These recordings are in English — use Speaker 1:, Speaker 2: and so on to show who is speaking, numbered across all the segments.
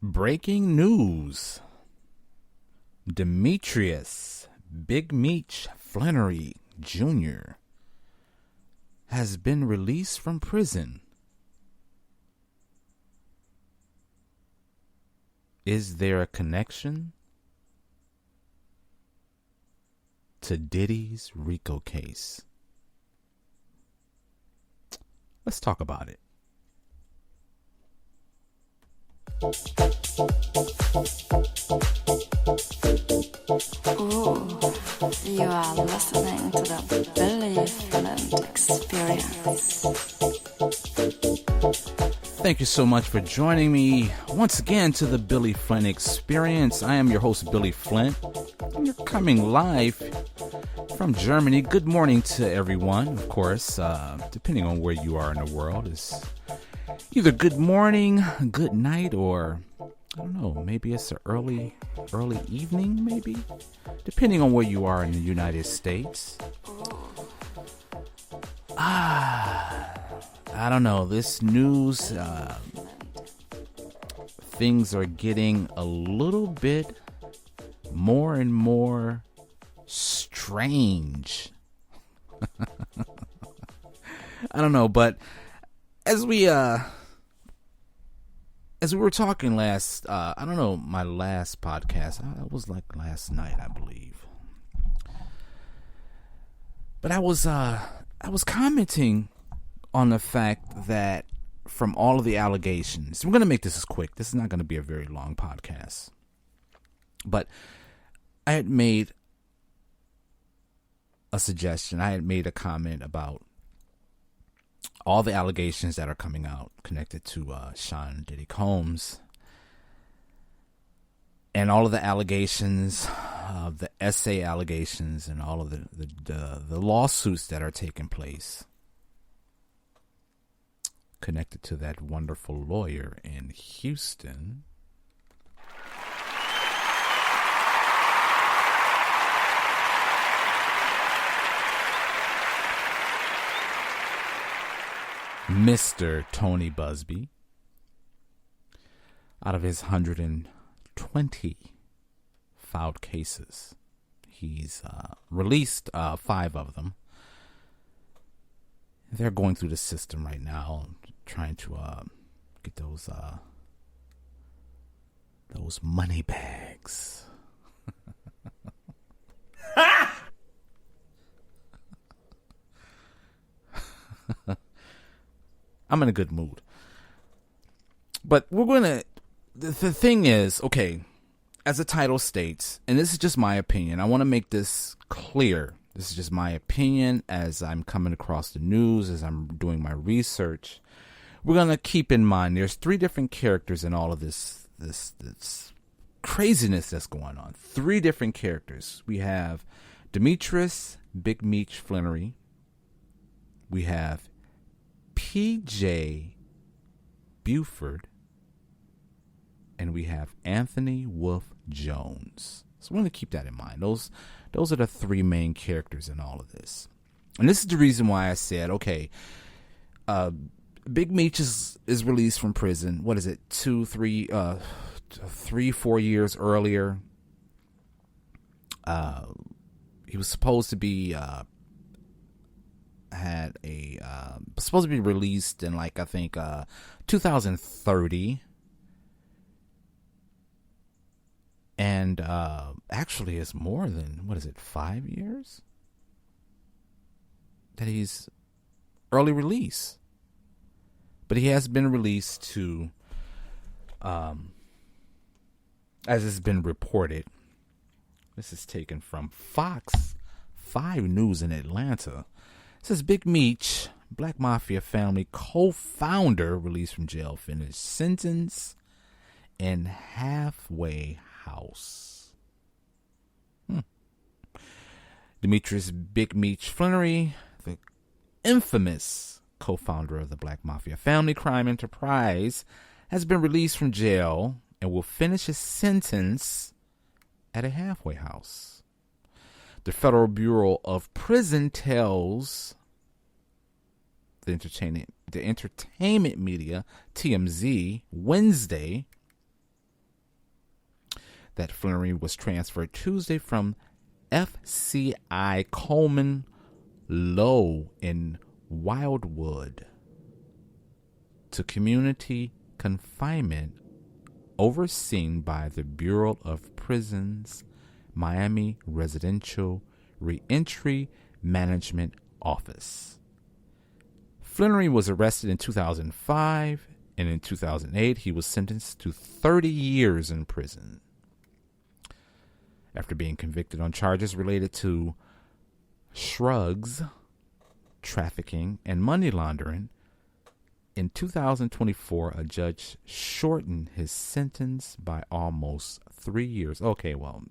Speaker 1: Breaking news. Demetrius, Big Meech Flenory Jr. has been released from prison. Is there a connection to Diddy's RICO case? Let's talk about it.
Speaker 2: Ooh, you are listening to the Billy Flint Experience.
Speaker 1: Thank you so much for joining me once again to the Billy Flint Experience. I am your host, Billy Flint, and you're coming live from Germany. Good morning to everyone, of course, depending on where you are in the world. It's either good morning, good night, or I don't know, maybe it's an early evening, maybe, depending on where you are in the United States. I don't know, this news, things are getting a little bit more and more strange. I don't know, but as we were talking last, I don't know, my last podcast, it was like last night, I believe. But I was commenting on the fact that from all of the allegations, we're going to make this as quick. This is not going to be a very long podcast. But I had made a suggestion. I had made a comment about all the allegations that are coming out connected to Sean Diddy Combs, and all of the allegations, the essay allegations, and all of the lawsuits that are taking place connected to that wonderful lawyer in Houston. Mr. Tony Busby, out of his 120 filed cases, he's released 5 of them. They're going through the system right now, trying to get those money bags. I'm in a good mood. But we're going to... The thing is, okay, as the title states, and this is just my opinion, I want to make this clear. This is just my opinion as I'm coming across the news, as I'm doing my research. We're going to keep in mind there's 3 different characters in all of this craziness that's going on. 3 different characters. We have Demetrius, Big Meech Flenory. We have PJ Buford, and we have Anthony Wolf Jones. So we're going to keep that in mind. Those are the 3 main characters in all of this. And this is the reason why I said, okay, Big Meech is released from prison. What is it? 3, 4 years earlier. He was supposed to be supposed to be released in, like, I think 2030, and actually it's more than, 5 years that he's early release. But he has been released to, as has been reported, this is taken from Fox 5 News in Atlanta. It says Big Meech, Black Mafia family co-founder, released from jail, finished sentence in halfway house. Demetrius Big Meech Flenory, the infamous co-founder of the Black Mafia family crime enterprise, has been released from jail and will finish his sentence at a halfway house. The Federal Bureau of Prison tells the entertainment media, TMZ, Wednesday, that Flenory was transferred Tuesday from FCI Coleman Low in Wildwood to community confinement overseen by the Bureau of Prisons Miami Residential Reentry Management Office. Flenory was arrested in 2005, and in 2008 he was sentenced to 30 years in prison after being convicted on charges related to shrugs, trafficking, and money laundering. In 2024, a judge shortened his sentence by almost 3 years. Okay, well,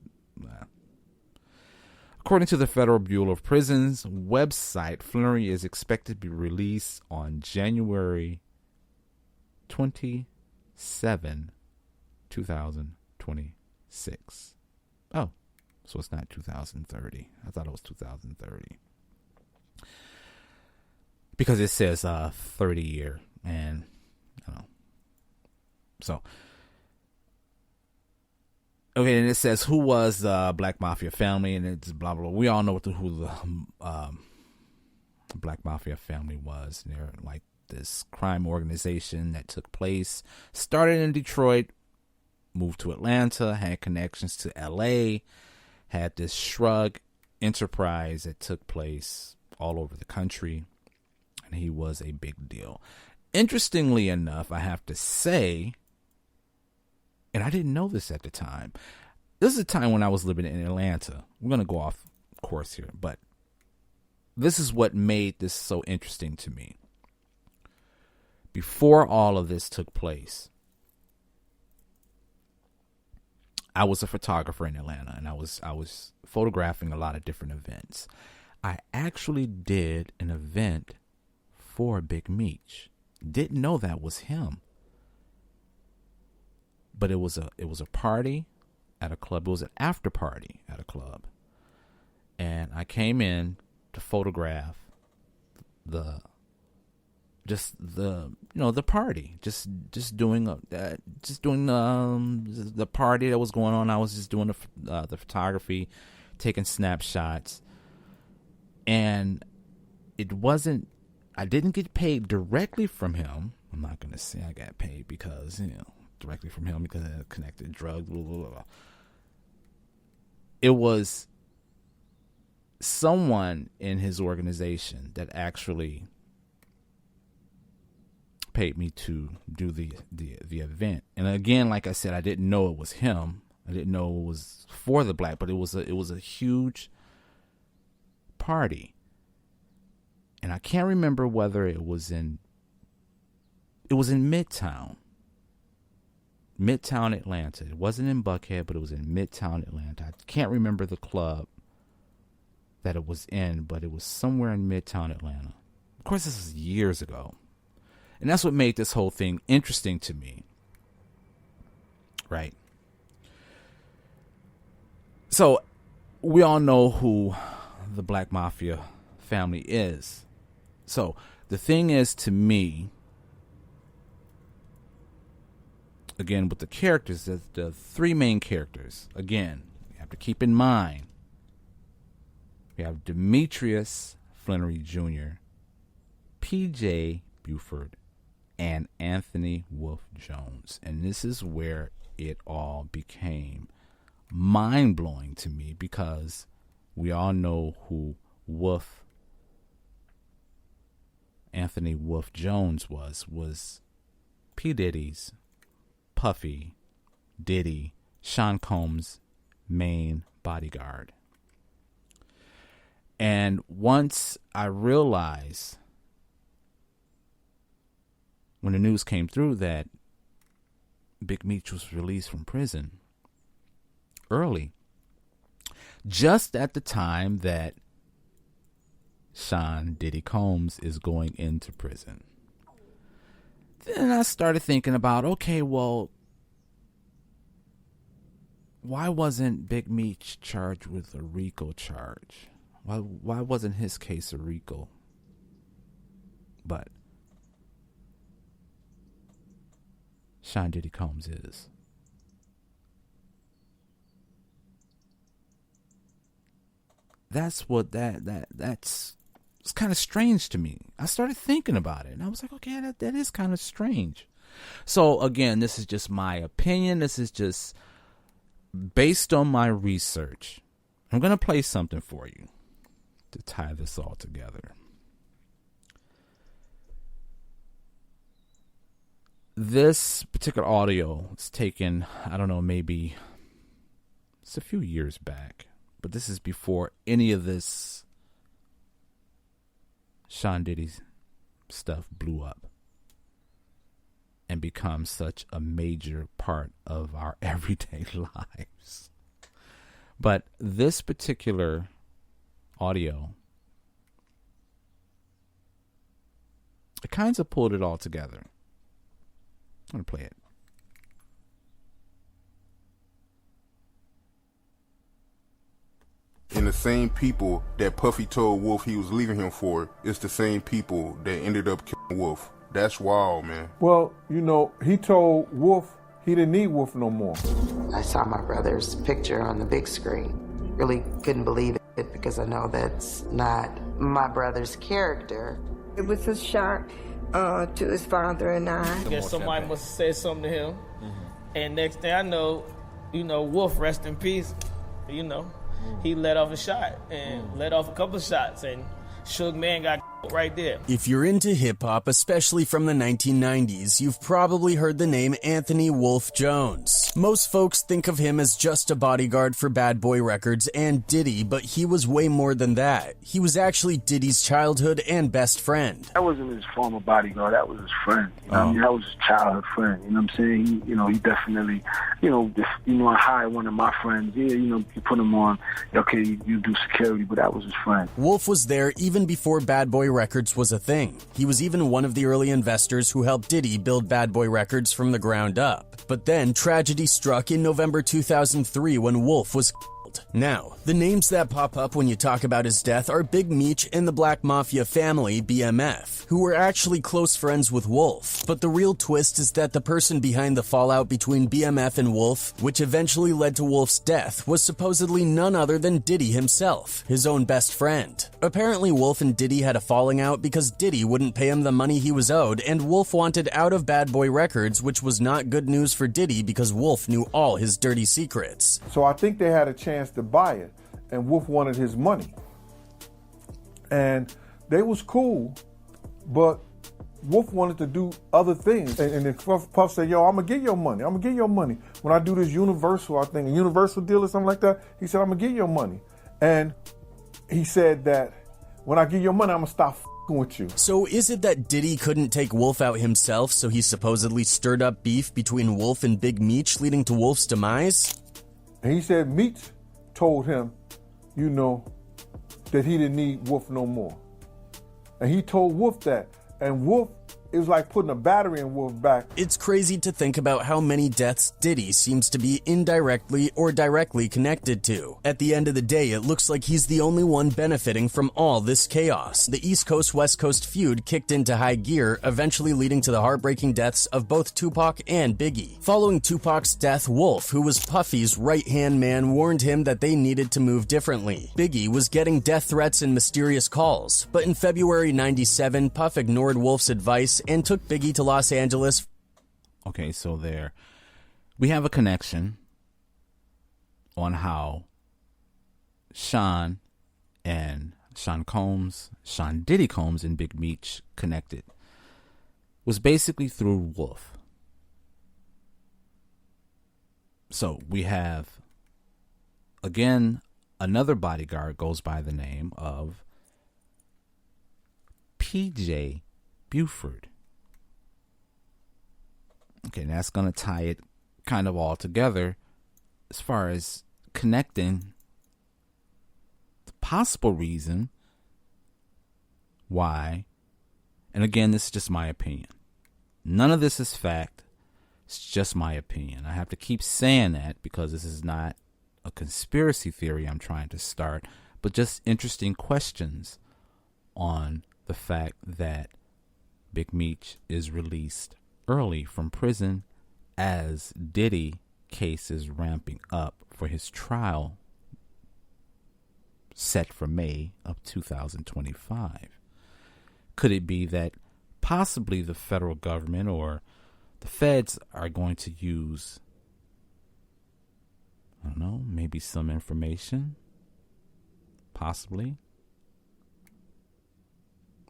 Speaker 1: according to the Federal Bureau of Prisons website, Flenory is expected to be released on January 27, 2026. Oh, so it's not 2030. I thought it was 2030. Because it says 30 year. And, I don't know. So, okay, and it says who was the Black Mafia family, and it's blah, blah, blah. We all know who the Black Mafia family was. They're like this crime organization that took place, started in Detroit, moved to Atlanta, had connections to LA, had this shrug enterprise that took place all over the country, and he was a big deal. Interestingly enough, I have to say, and I didn't know this at the time, this is a time when I was living in Atlanta. We're going to go off course here, but this is what made this so interesting to me. Before all of this took place, I was a photographer in Atlanta, and I was photographing a lot of different events. I actually did an event for Big Meech. Didn't know that was him. But it was a party at a club. It was an after party at a club. And I came in to photograph the party. Just doing the party that was going on. I was just doing the photography, taking snapshots. And I didn't get paid directly from him. I'm not going to say I got paid because, directly from him because I connected drugs, blah, blah, blah. It was someone in his organization that actually paid me to do the event. And again, like I said, I didn't know it was him. I didn't know it was for the black, but it was a huge party. And I can't remember whether it was in Midtown Atlanta. It wasn't in Buckhead, but it was in Midtown Atlanta. I can't remember the club that it was in, but it was somewhere in Midtown Atlanta. Of course, this was years ago. And that's what made this whole thing interesting to me. Right? So, we all know who the Black Mafia family is. So, the thing is, to me, again, with the characters, the three main characters, again, you have to keep in mind, we have Demetrius Flenory Jr., P.J. Buford, and Anthony Wolf Jones. And this is where it all became mind-blowing to me, because we all know who Anthony Wolf Jones was P. Diddy's, Puffy, Diddy, Sean Combs' main bodyguard. And once I realized, when the news came through that Big Meech was released from prison early, just at the time that Sean Diddy Combs is going into prison, then I started thinking about, okay, well, why wasn't Big Meech charged with a RICO charge? Why wasn't his case a RICO? But Sean Diddy Combs is. that's it's kind of strange to me. I started thinking about it, and I was like, okay, that is kind of strange. So again, this is just my opinion. This is just based on my research. I'm going to play something for you to tie this all together. This particular audio is taken, I don't know, maybe it's a few years back, but this is before any of this Sean Diddy's stuff blew up and become such a major part of our everyday lives. But this particular audio, it kind of pulled it all together. I'm going to play it.
Speaker 3: And the same people that Puffy told Wolf he was leaving him for, it's the same people that ended up killing Wolf. That's wild, man.
Speaker 4: Well, you know, he told Wolf he didn't need Wolf no more.
Speaker 5: I saw my brother's picture on the big screen. Really couldn't believe it because I know that's not my brother's character.
Speaker 6: It was a shock to his father and I.
Speaker 7: I guess somebody must have said something to him. And next thing I know, Wolf, rest in peace, he let off a shot and let off a couple of shots, and Suge Man got right there.
Speaker 8: If you're into hip-hop, especially from the 1990s, you've probably heard the name Anthony Wolf Jones. Most folks think of him as just a bodyguard for Bad Boy Records and Diddy, but he was way more than that. He was actually Diddy's childhood and best friend.
Speaker 9: That wasn't his former bodyguard, that was his friend. That was his childhood friend, you know what I'm saying? He definitely, if I hired one of my friends, you put him on, okay, you do security, but that was his friend.
Speaker 8: Wolf was there even before Bad Boy Records was a thing. He was even one of the early investors who helped Diddy build Bad Boy Records from the ground up. But then tragedy struck in November 2003 when Wolf was killed. Now, the names that pop up when you talk about his death are Big Meech and the Black Mafia family, BMF, who were actually close friends with Wolf. But the real twist is that the person behind the fallout between BMF and Wolf, which eventually led to Wolf's death, was supposedly none other than Diddy himself, his own best friend. Apparently, Wolf and Diddy had a falling out because Diddy wouldn't pay him the money he was owed, and Wolf wanted out of Bad Boy Records, which was not good news for Diddy because Wolf knew all his dirty secrets.
Speaker 4: So I think they had a chance to buy it, and Wolf wanted his money. And they was cool, but Wolf wanted to do other things. And then Puff said, yo, I'm going to get your money. I'm going to get your money. When I do this Universal, I think a Universal deal or something like that, he said, I'm going to get your money. And he said that when I get your money, I'm going to stop f***ing with you.
Speaker 8: So is it that Diddy couldn't take Wolf out himself, so he supposedly stirred up beef between Wolf and Big Meech, leading to Wolf's demise?
Speaker 4: And he said Meech told him, that he didn't need Wolf no more. And he told Wolf that. And Wolf, it was like putting a battery in Wolf's back.
Speaker 8: It's crazy to think about how many deaths Diddy seems to be indirectly or directly connected to. At the end of the day, it looks like he's the only one benefiting from all this chaos. The East Coast-West Coast feud kicked into high gear, eventually leading to the heartbreaking deaths of both Tupac and Biggie. Following Tupac's death, Wolf, who was Puffy's right-hand man, warned him that they needed to move differently. Biggie was getting death threats and mysterious calls, but in February '97, Puff ignored Wolf's advice and took Biggie to Los Angeles.
Speaker 1: Okay, so there we have a connection on how Sean Diddy Combs and Big Meech connected. Was basically through Wolf. So we have, again, another bodyguard goes by the name of PJ Buford. Okay, that's going to tie it kind of all together as far as connecting the possible reason why. And again, this is just my opinion. None of this is fact. It's just my opinion. I have to keep saying that because this is not a conspiracy theory I'm trying to start, but just interesting questions on the fact that Big Meech is released early from prison as Diddy case is ramping up for his trial set for May of 2025. Could it be that possibly the federal government or the feds are going to use, I don't know, maybe some information, possibly,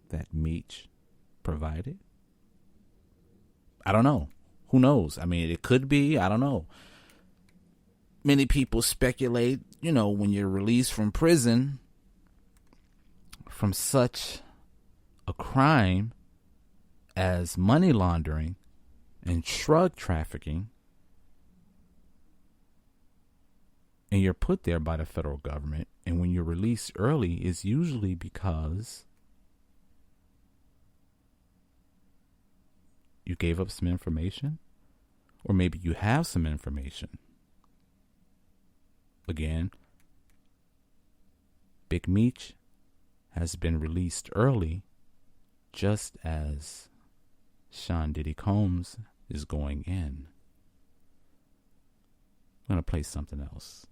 Speaker 1: that Meech provided? I don't know. Who knows? I mean, it could be. I don't know. Many people speculate, when you're released from prison from such a crime as money laundering and drug trafficking, and you're put there by the federal government, and when you're released early, it's usually because you gave up some information, or maybe you have some information. Again, Big Meech has been released early, just as Sean Diddy Combs is going in. I'm going to play something else.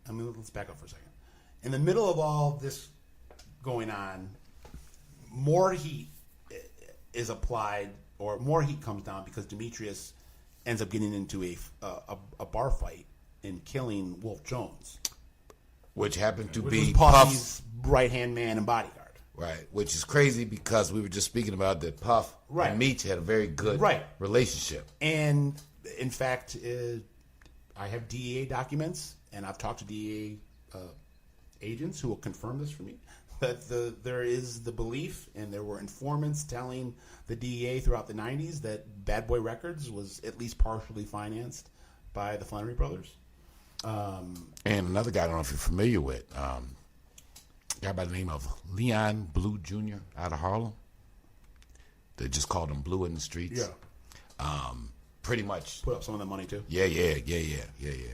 Speaker 10: Let's back up for a second. In the middle of all this going on, more heat is applied, or more heat comes down because Demetrius ends up getting into a bar fight and killing Wolf Jones,
Speaker 11: which happened to be
Speaker 10: Puffy's right-hand man and bodyguard.
Speaker 11: Right, which is crazy because we were just speaking about that Puff and Meech had a very good relationship.
Speaker 10: And in fact, I have DEA documents, and I've talked to DEA agents who will confirm this for me, that there is the belief, and there were informants telling the DEA throughout the 90s that Bad Boy Records was at least partially financed by the Flenory brothers.
Speaker 11: And another guy, I don't know if you're familiar with, a guy by the name of Leon Blue Jr. out of Harlem. They just called him Blue in the streets.
Speaker 10: Yeah.
Speaker 11: Pretty much.
Speaker 10: Put up some of the money, too.
Speaker 11: Yeah.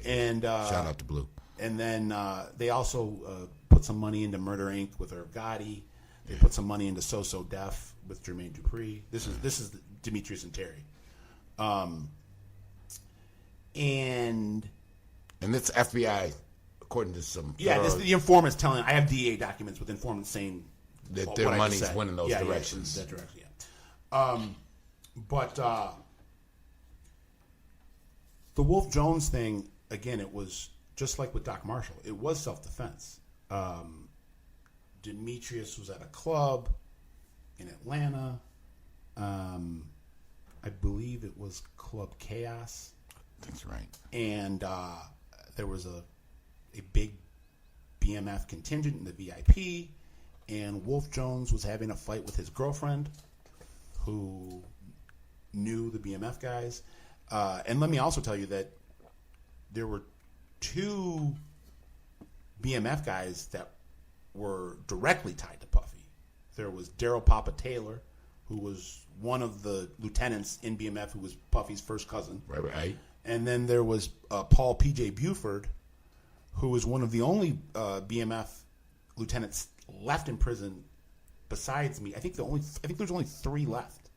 Speaker 10: And
Speaker 11: shout out to Blue.
Speaker 10: And then they also put some money into Murder Inc. with Irv Gotti. They put some money into So Def with Jermaine Dupri. This is Demetrius and Terry. And
Speaker 11: it's FBI, according to some.
Speaker 10: Yeah, the informants telling. I have DA documents with informants saying
Speaker 11: that their money's went in those directions.
Speaker 10: That direction, yeah. But the Wolf Jones thing, again, it was just like with Doc Marshall. It was self-defense. Demetrius was at a club in Atlanta. I believe it was Club Chaos.
Speaker 11: That's right.
Speaker 10: And there was a big BMF contingent in the VIP, and Wolf Jones was having a fight with his girlfriend, who knew the BMF guys. And let me also tell you that there were two BMF guys that were directly tied to Puffy. There was Daryl Papa Taylor, who was one of the lieutenants in BMF, who was Puffy's first cousin.
Speaker 11: Right.
Speaker 10: And then there was Paul P.J. Buford, who was one of the only BMF lieutenants left in prison besides me. I think there's only three left.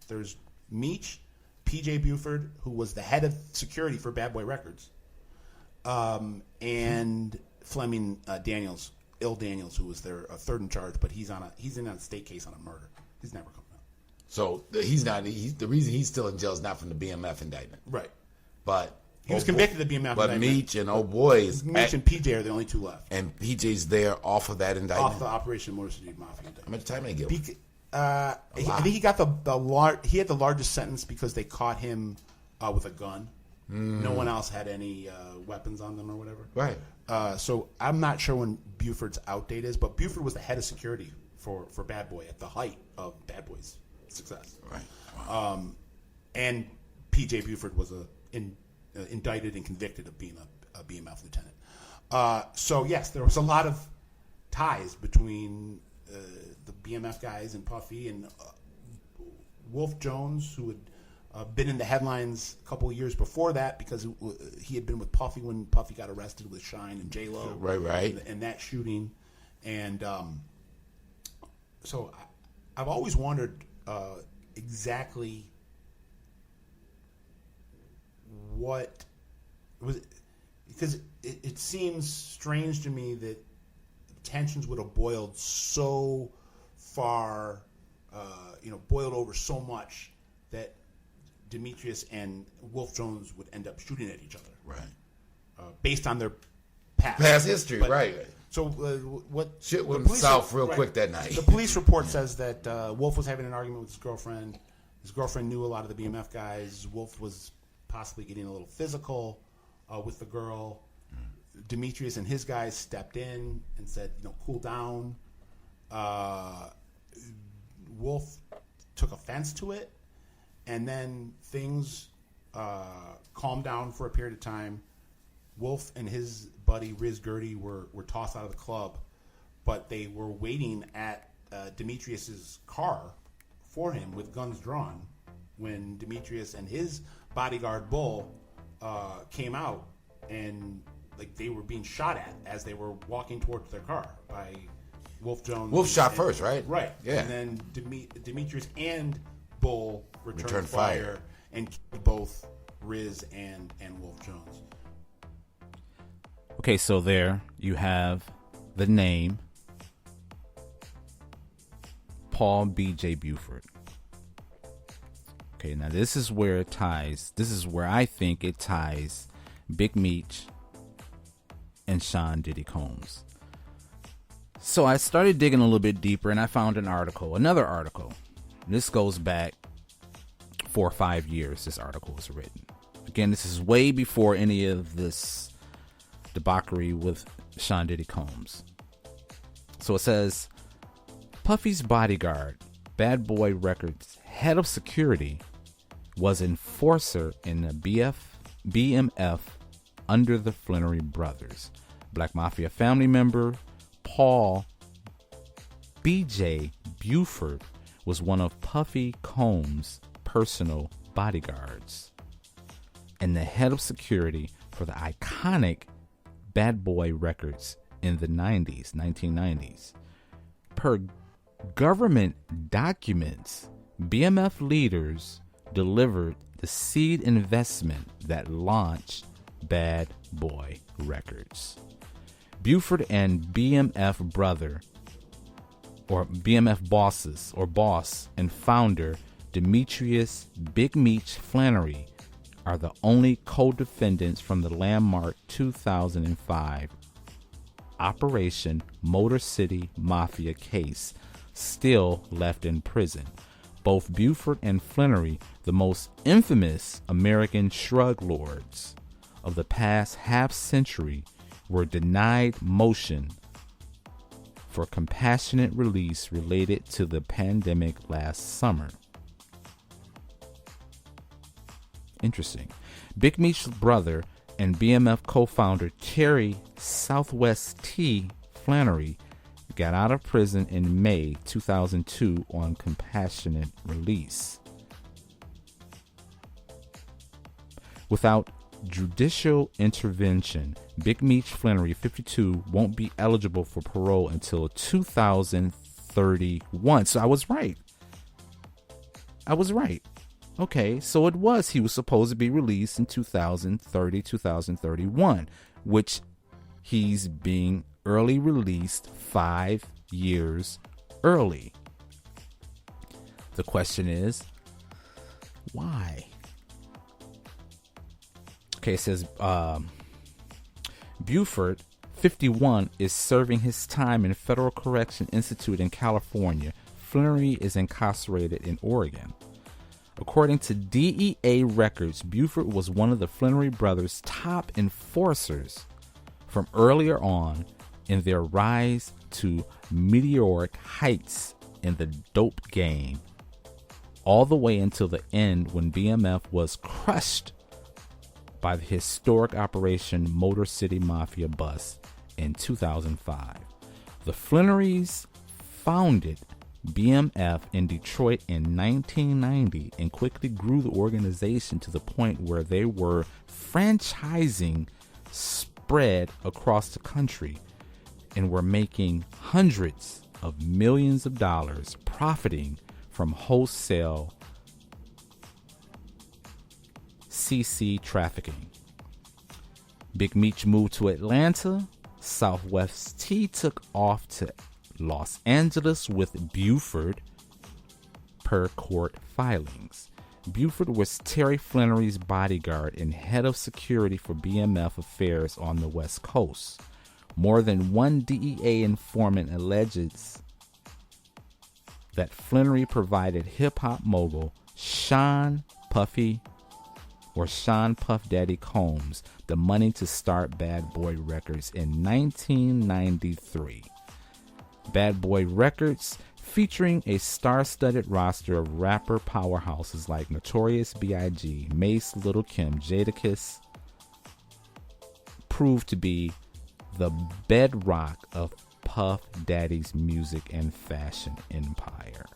Speaker 10: There's Meech, P.J. Buford, who was the head of security for Bad Boy Records, and Fleming Daniels, who was their third in charge, but he's in a state case on a murder. He's never coming out.
Speaker 11: So he's not. The reason he's still in jail is not from the BMF indictment,
Speaker 10: right?
Speaker 11: But
Speaker 10: he was convicted of the BMF indictment.
Speaker 11: But Meech and Meech
Speaker 10: and PJ are the only two left.
Speaker 11: And PJ's there off of that indictment,
Speaker 10: off the Operation Motor City Mafia indictment.
Speaker 11: How much time did he get?
Speaker 10: I think he got he had the largest sentence because they caught him with a gun. No one else had any weapons on them or whatever.
Speaker 11: Right.
Speaker 10: So I'm not sure when Buford's out date is, but Buford was the head of security for Bad Boy at the height of Bad Boy's success.
Speaker 11: Right.
Speaker 10: Wow. And P.J. Buford was indicted and convicted of being a BMF lieutenant. So yes, there was a lot of ties between the BMF guys and Puffy and Wolf Jones, who had been in the headlines a couple of years before that because he had been with Puffy when Puffy got arrested with Shine and J-Lo.
Speaker 11: Right.
Speaker 10: And that shooting. And so I've always wondered exactly what was because it seems strange to me that tensions would have boiled so far, boiled over so much that Demetrius and Wolf Jones would end up shooting at each other.
Speaker 11: Right.
Speaker 10: Based on their past
Speaker 11: history,
Speaker 10: but,
Speaker 11: right.
Speaker 10: So what
Speaker 11: shit went south real quick that night.
Speaker 10: The police report says that Wolf was having an argument with his girlfriend. His girlfriend knew a lot of the BMF guys. Wolf was possibly getting a little physical with the girl. Demetrius and his guys stepped in and said, cool down. Wolf took offense to it, and then things calmed down for a period of time. Wolf and his buddy Riz Gertie were tossed out of the club, but they were waiting at Demetrius's car for him with guns drawn when Demetrius and his bodyguard Bull came out, and they were being shot at as they were walking towards their car by Wolf Jones.
Speaker 11: Wolf shot first, right?
Speaker 10: Right.
Speaker 11: Yeah.
Speaker 10: And then Demetrius and Bull returned fire and killed both Riz and Wolf Jones.
Speaker 1: Okay, so there you have the name Paul B.J. Buford. Okay, now this is where it ties. This is where I think it ties Big Meech and Sean Diddy Combs. So I started digging a little bit deeper, and I found another article. This goes back 4 or 5 years. This article was written. Again, this is way before any of this debauchery with Sean Diddy Combs. So it says, Puffy's bodyguard, Bad Boy Records head of security, was enforcer in the BMF under the Flenory brothers. Black Mafia family member Paul B.J. Buford was one of Puffy Combs' personal bodyguards and the head of security for the iconic Bad Boy Records in the 1990s. Per government documents, BMF leaders delivered the seed investment that launched Bad Boy Records. Buford and BMF boss and founder Demetrius Big Meech Flenory are the only co-defendants from the landmark 2005 Operation Motor City Mafia case still left in prison. Both Buford and Flenory, the most infamous American shrug lords of the past half-century, were denied motion for compassionate release related to the pandemic last summer. Interesting. Big Meech's brother and BMF co-founder Terry Southwest T. Flenory got out of prison in May 2002 on compassionate release. Without judicial intervention, Big Meech Flenory, 52, won't be eligible for parole until 2031. So I was right. Okay, so he was supposed to be released in 2031, which he's being early released 5 years early. The question is, why? Okay, it says Buford, 51, is serving his time in Federal Correction Institute in California. Flenory is incarcerated in Oregon. According to DEA records, Buford was one of the Flenory brothers' top enforcers from earlier on in their rise to meteoric heights in the dope game, all the way until the end when BMF was crushed by the historic Operation Motor City Mafia bust in 2005. The Flenorys founded BMF in Detroit in 1990 and quickly grew the organization to the point where they were franchising spread across the country and were making hundreds of millions of dollars profiting from wholesale CC trafficking. Big Meech moved to Atlanta. Southwest T took off to Los Angeles with Buford per court filings. Buford was Terry Flenory's bodyguard and head of security for BMF affairs on the West Coast. More than one DEA informant alleges that Flenory provided hip-hop mogul Sean Puff Daddy Combs the money to start Bad Boy Records in 1993. Bad Boy Records, featuring a star-studded roster of rapper powerhouses like Notorious B.I.G., Mace, Lil' Kim, Jadakiss, proved to be the bedrock of Puff Daddy's music and fashion empire.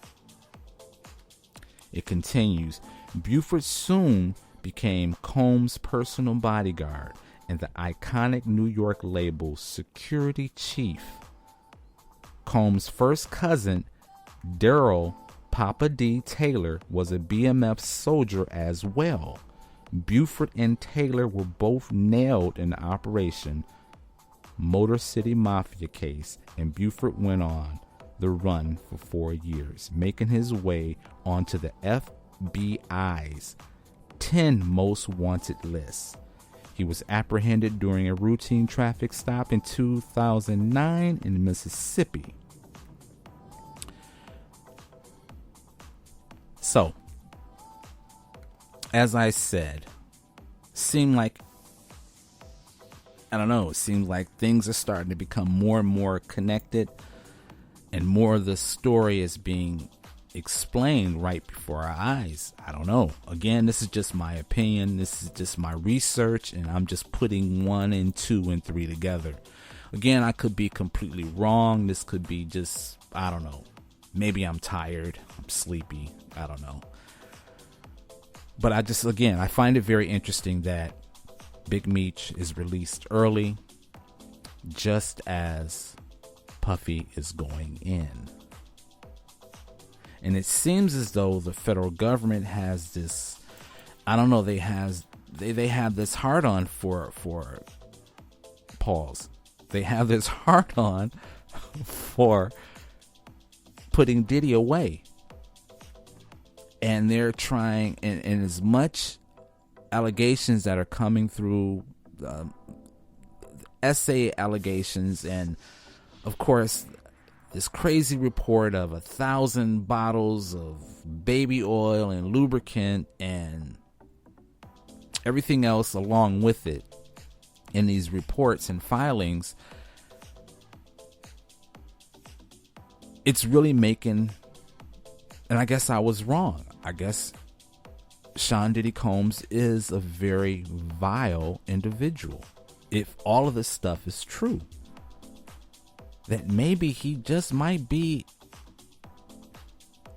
Speaker 1: It continues, Buford soon became Combs' personal bodyguard and the iconic New York label's security chief. Combs' first cousin, Daryl Papa D. Taylor, was a BMF soldier as well. Buford and Taylor were both nailed in the Operation Motor City Mafia case, and Buford went on the run for 4 years, making his way onto the FBI's 10 most wanted list. He was apprehended during a routine traffic stop in 2009 in Mississippi. So, as I said, it seems like things are starting to become more and more connected, and more of the story is being explained right before our eyes. I don't know. Again, this is just my opinion. This is just my research, and I'm just putting 1 and 2 and 3 together. Again, I could be completely wrong. This could be just, I don't know. Maybe I'm tired. I'm sleepy. I don't know. But I find it very interesting that Big Meech is released early, just as Puffy is going in. And it seems as though the federal government has this, I don't know, they have this hard on for pause. They have this hard on for putting Diddy away. And they're trying, and as much allegations that are coming through, essay allegations, and of course this crazy report of 1,000 bottles of baby oil and lubricant and everything else along with it in these reports and filings, it's really making, and I guess I was wrong. I guess Sean Diddy Combs is a very vile individual. If all of this stuff is true, that maybe he just might be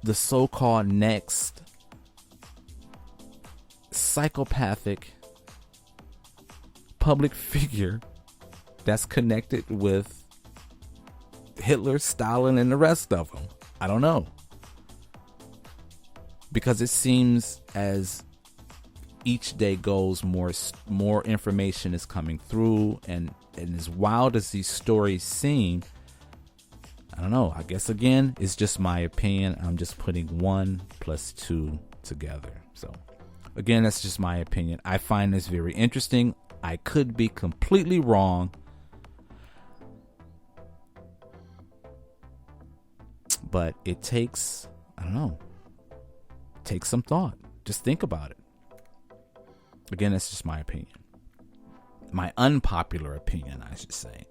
Speaker 1: the so-called next psychopathic public figure that's connected with Hitler, Stalin, and the rest of them. I don't know. Because it seems as each day goes, more information is coming through, and as wild as these stories seem, I don't know. I guess again, it's just my opinion. I'm just putting 1 + 2 together. So again, that's just my opinion. I find this very interesting. I could be completely wrong, but it takes, I don't know, take some thought. Just think about it. Again, that's just my opinion. My unpopular opinion, I should say.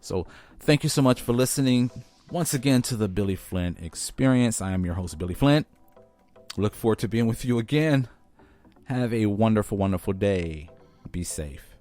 Speaker 1: So thank you so much for listening once again to the Billy Flint Experience. I am your host, Billy Flint. Look forward to being with you again. Have a wonderful, wonderful day. Be safe.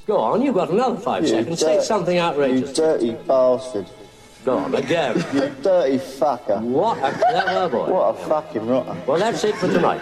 Speaker 12: Go on, you've got another 5 seconds. Say something outrageous.
Speaker 13: You dirty bastard.
Speaker 12: Go on, again.
Speaker 13: You dirty fucker.
Speaker 12: What a clever boy.
Speaker 13: What a fucking rotter.
Speaker 12: Well, that's it for tonight.